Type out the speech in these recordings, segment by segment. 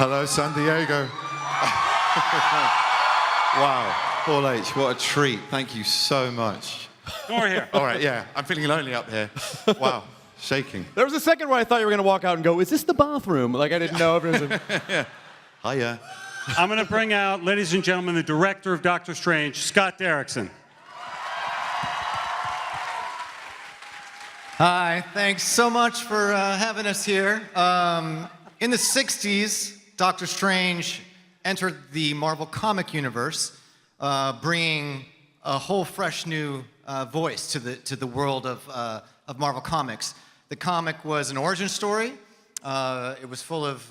Hello, San Diego. Wow, Paul H., what a treat. Thank you so much. Come over here. All right, yeah, I'm feeling lonely up here. Wow, shaking. There was a second where I thought you were going to walk out and go, is this the bathroom? Like, I didn't know. Everyone's Yeah. Hiya. I'm going to bring out, ladies and gentlemen, the director of Doctor Strange, Scott Derrickson. Hi, thanks so much for having us here. In the 60s, Doctor Strange entered the Marvel comic universe, bringing a whole fresh new voice to the world of Marvel Comics. The comic was an origin story. It was full of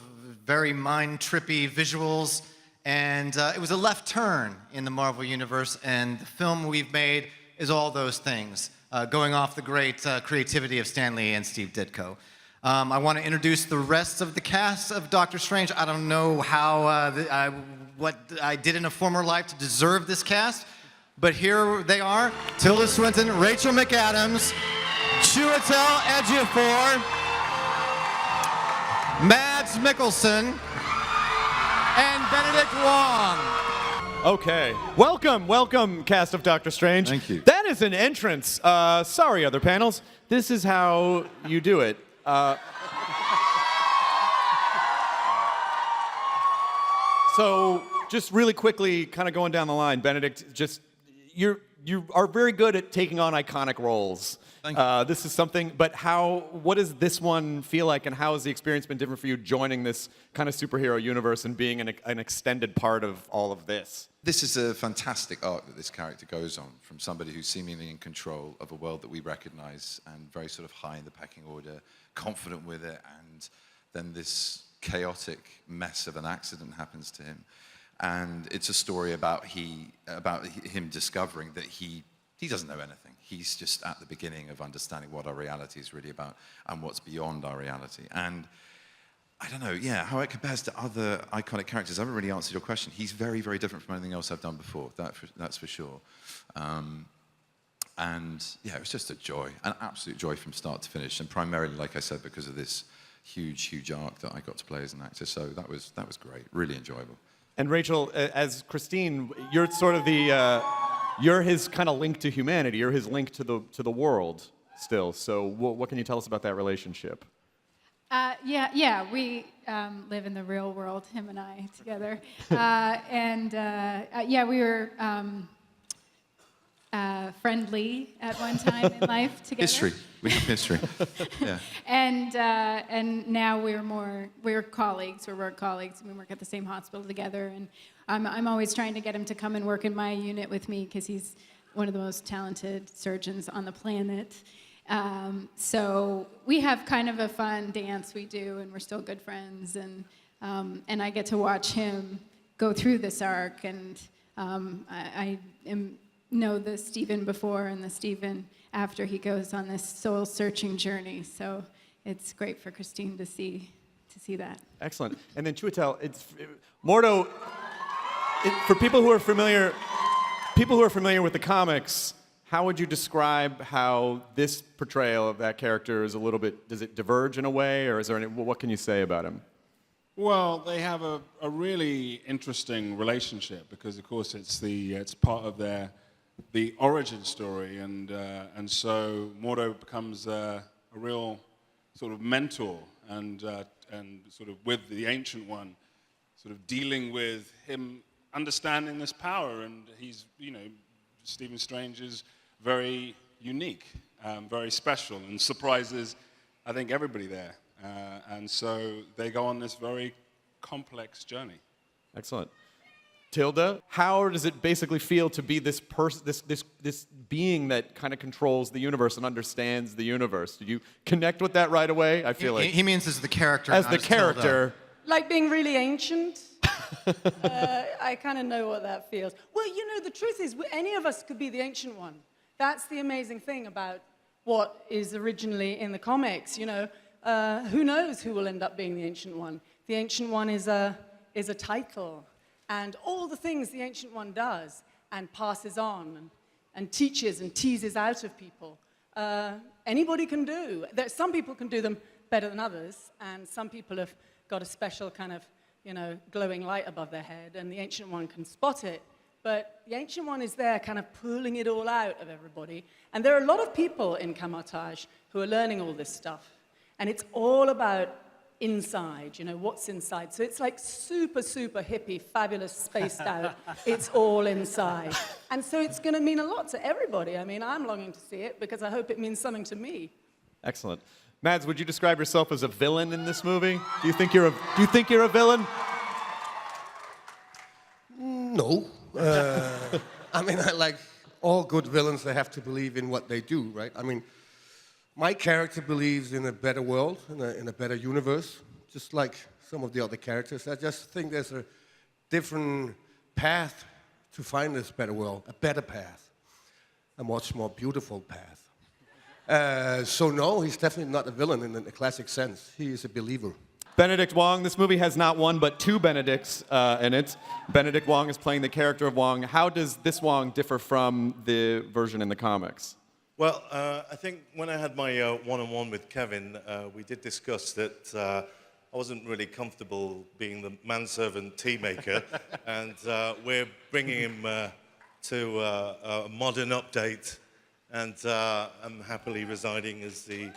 very mind-trippy visuals, and it was a left turn in the Marvel universe, and the film we've made is all those things, going off the great creativity of Stan Lee and Steve Ditko. I want to introduce the rest of the cast of Doctor Strange. I don't know how what I did in a former life to deserve this cast, but here they are: Tilda Swinton, Rachel McAdams, Chiwetel Ejiofor, Mads Mikkelsen, and Benedict Wong. Okay. Welcome, cast of Doctor Strange. Thank you. That is an entrance. Sorry, other panels. This is how you do it. So, just really quickly, kind of going down the line, Benedict, you are very good at taking on iconic roles. Thank you. This is something, but what does this one feel like, and how has the experience been different for you joining this kind of superhero universe and being an extended part of all of this? This is a fantastic arc that this character goes on, from somebody who's seemingly in control of a world that we recognize and very sort of high in the pecking order, confident with it, and then this chaotic mess of an accident happens to him. And it's a story about him discovering that he doesn't know anything. He's just at the beginning of understanding what our reality is really about and what's beyond our reality. And I don't know, yeah, how it compares to other iconic characters. I haven't really answered your question. He's very, very different from anything else I've done before, that's for sure. And yeah, it was just a joy, an absolute joy from start to finish, and primarily, like I said, because of this huge, huge arc that I got to play as an actor. So that was great, really enjoyable. And Rachel, as Christine, you're sort of you're his kind of link to humanity. You're his link to the world still. So what can you tell us about that relationship? Yeah, we live in the real world, him and I together. Yeah, we were friendly at one time in life together. History, we have history, yeah. And now we're colleagues, we're work colleagues, and we work at the same hospital together, and I'm always trying to get him to come and work in my unit with me, because he's one of the most talented surgeons on the planet. So we have kind of a fun dance we do, and we're still good friends, and I get to watch him go through this arc, and I know the Stephen before and the Stephen after he goes on this soul-searching journey. So it's great for Christine to see that. Excellent. And then Chiwetel, Mordo. For people who are familiar with the comics, how would you describe how this portrayal of that character is a little bit? Does it diverge in a way, or is there what can you say about him? Well, they have a really interesting relationship because, of course, it's part of the origin story, and so Mordo becomes a real sort of mentor and sort of with the Ancient One, sort of dealing with him understanding this power, and he's, Stephen Strange is very unique, very special, and surprises, I think, everybody there, and so they go on this very complex journey. Excellent. Tilda, how does it basically feel to be this being that kind of controls the universe and understands the universe? Did you connect with that right away? I feel like He means as the character. as not the character. Tilda. Like being really ancient. I kind of know what that feels. Well, the truth is, any of us could be the Ancient One. That's the amazing thing about what is originally in the comics. Who knows who will end up being the Ancient One? The Ancient One is a title. And all the things the Ancient One does and passes on and teaches and teases out of people, anybody can do. Some people can do them better than others, and some people have got a special kind of, glowing light above their head, and the Ancient One can spot it. But the Ancient One is there kind of pulling it all out of everybody. And there are a lot of people in Kamar-Taj who are learning all this stuff. And it's all about inside, what's inside. So it's like super, super hippie, fabulous, spaced out. It's all inside. And so it's going to mean a lot to everybody. I mean, I'm longing to see it because I hope it means something to me. Excellent. Mads, would you describe yourself as a villain in this movie? Do you think you're a villain? No. I mean, like all good villains, they have to believe in what they do, right? I mean, my character believes in a better world, in a better universe, just like some of the other characters. I just think there's a different path to find this better world, a better path, a much more beautiful path. So no, he's definitely not a villain in the classic sense. He is a believer. Benedict Wong, this movie has not one but two Benedicts in it. Benedict Wong is playing the character of Wong. How does this Wong differ from the version in the comics? Well, I think when I had my one-on-one with Kevin, we did discuss that I wasn't really comfortable being the manservant tea maker, and we're bringing him to a modern update, and I'm happily residing as the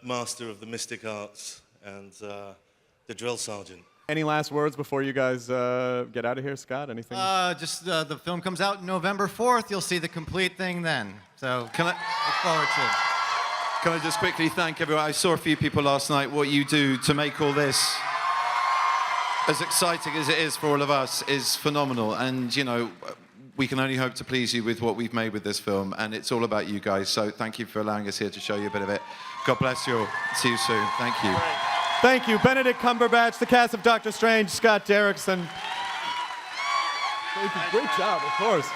master of the mystic arts and the drill sergeant. Any last words before you guys get out of here, Scott? Anything? The film comes out November 4th. You'll see the complete thing then. So look forward to it. Can I just quickly thank everyone? I saw a few people last night. What you do to make all this as exciting as it is for all of us is phenomenal. And, we can only hope to please you with what we've made with this film. And it's all about you guys. So thank you for allowing us here to show you a bit of it. God bless you all. See you soon. Thank you. Thank you, Benedict Cumberbatch, the cast of Doctor Strange, Scott Derrickson. Great job, of course.